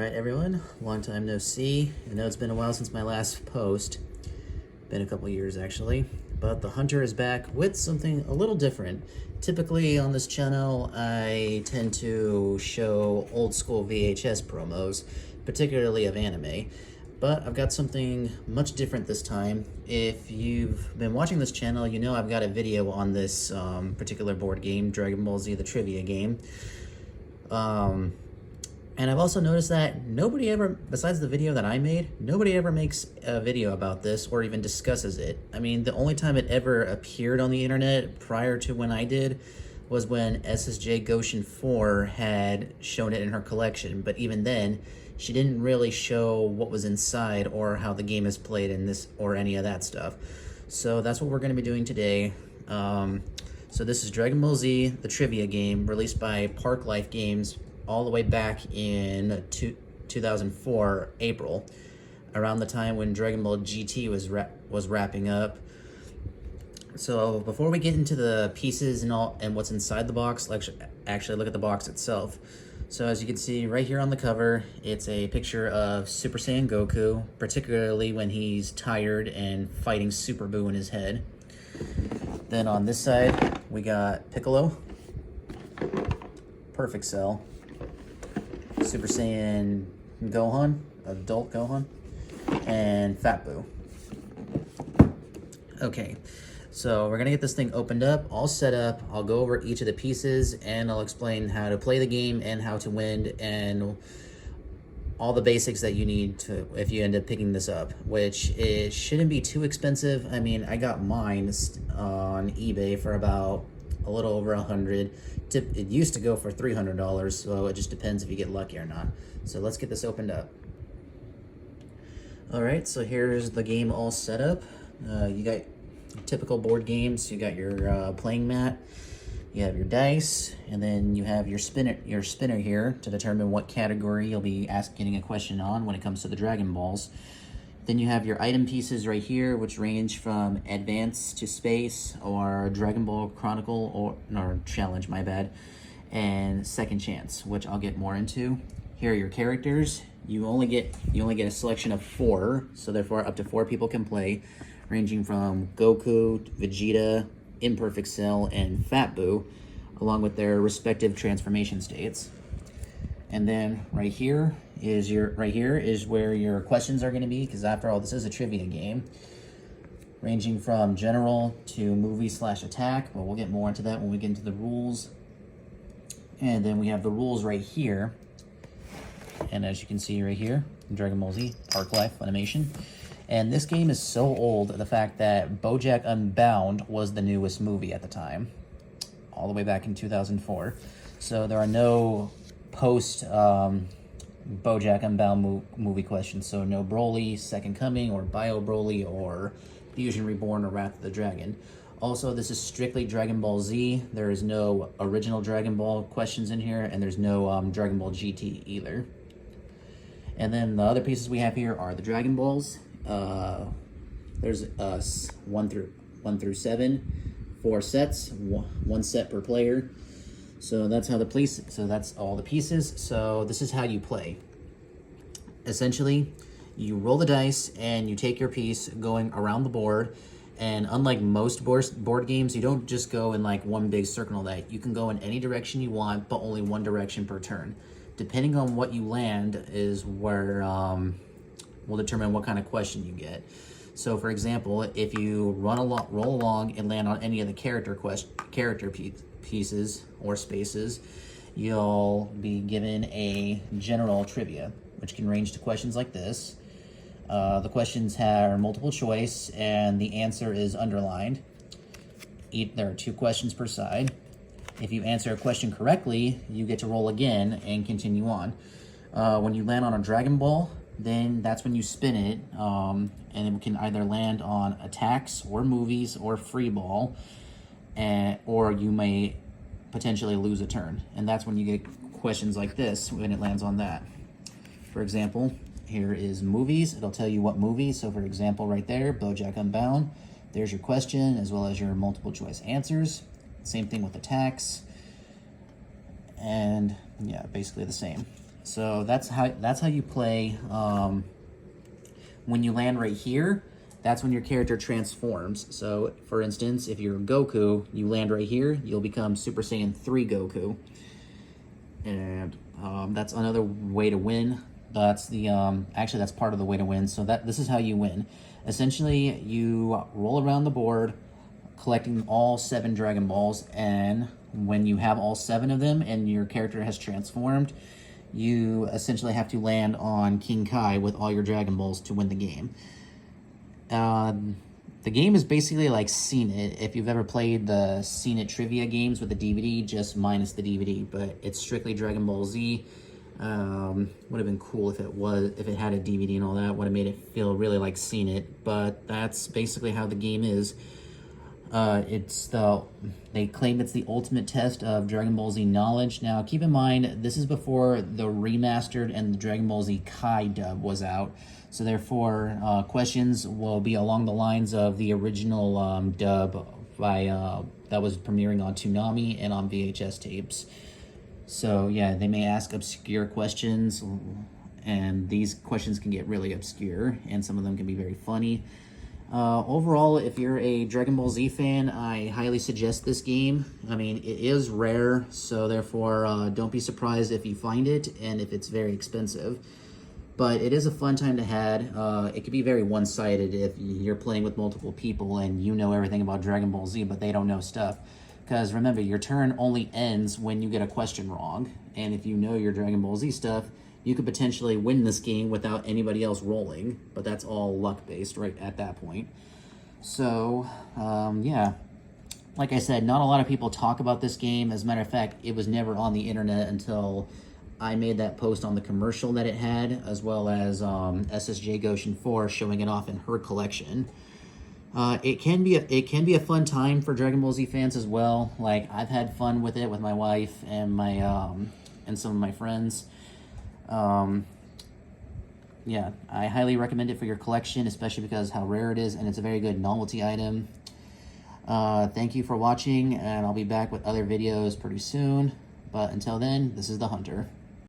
Alright everyone, long time no see. I know it's been a while since my last post. Been a couple years actually. But the Hunter is back with something a little different. Typically on this channel, I tend to show old school VHS promos, particularly of anime. But I've got something much different this time. If you've been watching this channel, you know I've got a video on this particular board game, Dragonball Z, the trivia game. And I've also noticed that nobody ever, besides the video that I made, nobody ever makes a video about this or even discusses it. I mean, the only time it ever appeared on the internet prior to when I did was when SSJ Goshen 4 had shown it in her collection. But even then, she didn't really show what was inside or how the game is played in this or any of that stuff. So that's what we're going to be doing today. So this is Dragonball Z, the trivia game, released by ParkLife Games all the way back in 2004, April, around the time when Dragon Ball GT was wrapping up. So before we get into the pieces and what's inside the box, let's actually look at the box itself. So as you can see right here on the cover, it's a picture of Super Saiyan Goku, particularly when he's tired and fighting Super Buu in his head. Then on this side, we got Piccolo, Perfect Cell, Super Saiyan Gohan, Adult Gohan, and Fat Buu. Okay, so we're gonna get this thing opened up, all set up. I'll go over each of the pieces and I'll explain how to play the game and how to win and all the basics that you need to if you end up picking this up, which it shouldn't be too expensive. I mean, I got mine on eBay for about a little over $100. It used to go for $300, so it just depends if you get lucky or not. So let's get this opened up. All right, so here's the game all set up. You got typical board games. You got your playing mat, you have your dice, and then you have your spinner here to determine what category you'll be getting a question on when it comes to the Dragon Balls. Then you have your item pieces right here, which range from Advance to Space, or Dragon Ball Chronicle, or Challenge, my bad, and Second Chance, which I'll get more into. Here are your characters. You only get a selection of 4, so therefore up to 4 people can play, ranging from Goku, Vegeta, Imperfect Cell, and Fat Buu, along with their respective transformation states. And then right here is where your questions are going to be, because after all, this is a trivia game, ranging from general to movie/attack, but we'll get more into that when we get into the rules. And then we have the rules right here, and as you can see right here, Dragon Ball Z, ParkLife Animation. And this game is so old, the fact that BoJack Unbound was the newest movie at the time, all the way back in 2004. So there are no post BoJack Unbound movie questions. So no Broly, Second Coming, or Bio Broly, or Fusion Reborn, or Wrath of the Dragon. Also, this is strictly Dragon Ball Z. There is no original Dragon Ball questions in here, and there's no Dragon Ball GT either. And then the other pieces we have here are the Dragon Balls. There's 1 through 7, 4 sets, one set per player. So that's that's all the pieces. So this is how you play. Essentially, you roll the dice and you take your piece going around the board. And unlike most board games, you don't just go in like one big circle that. You can go in any direction you want, but only one direction per turn. Depending on what you land is where will determine what kind of question you get. So for example, if you roll along and land on any of the character pieces or spaces, you'll be given a general trivia, which can range to questions like this. The questions have multiple choice and the answer is underlined. There are 2 questions per side. If you answer a question correctly, you get to roll again and continue on. When you land on a Dragon Ball, then that's when you spin it, and it can either land on attacks or movies or free ball, or you may potentially lose a turn. And that's when you get questions like this when it lands on that. For example, here is movies. It'll tell you what movie. So for example, right there, BoJack Unbound. There's your question as well as your multiple choice answers. Same thing with attacks. And yeah, basically the same. So that's how you play. When you land right here, that's when your character transforms. So, for instance, if you're Goku, you land right here, you'll become Super Saiyan 3 Goku. And that's another way to win. That's the actually that's part of the way to win. So this is how you win. Essentially, you roll around the board, collecting all 7 Dragon Balls, and when you have all 7 of them and your character has transformed, you essentially have to land on King Kai with all your Dragon Balls to win the game. The game is basically like Seen It. If you've ever played the Seen It trivia games with the DVD, just minus the DVD, but it's strictly Dragon Ball Z. Would have been cool if it had a DVD and all that. Would have made it feel really like Seen It. But that's basically how the game is. They claim it's the ultimate test of Dragon Ball Z knowledge. Now, keep in mind, this is before the remastered and the Dragon Ball Z Kai dub was out. So therefore, questions will be along the lines of the original dub that was premiering on Toonami and on VHS tapes. So yeah, they may ask obscure questions, and these questions can get really obscure, and some of them can be very funny. Overall, if you're a Dragon Ball Z fan, I highly suggest this game. I mean, it is rare, so therefore don't be surprised if you find it and if it's very expensive. But it is a fun time to have. It could be very one-sided if you're playing with multiple people and you know everything about Dragon Ball Z, but they don't know stuff. Because remember, your turn only ends when you get a question wrong. And if you know your Dragon Ball Z stuff, you could potentially win this game without anybody else rolling. But that's all luck-based right at that point. So, yeah. Like I said, not a lot of people talk about this game. As a matter of fact, it was never on the internet until I made that post on the commercial that it had, as well as SSJ Goshen 4 showing it off in her collection. It can be a fun time for Dragon Ball Z fans as well. Like, I've had fun with it with my wife and my and some of my friends. Yeah, I highly recommend it for your collection, especially because how rare it is, and it's a very good novelty item. Thank you for watching, and I'll be back with other videos pretty soon. But until then, this is the Hunter.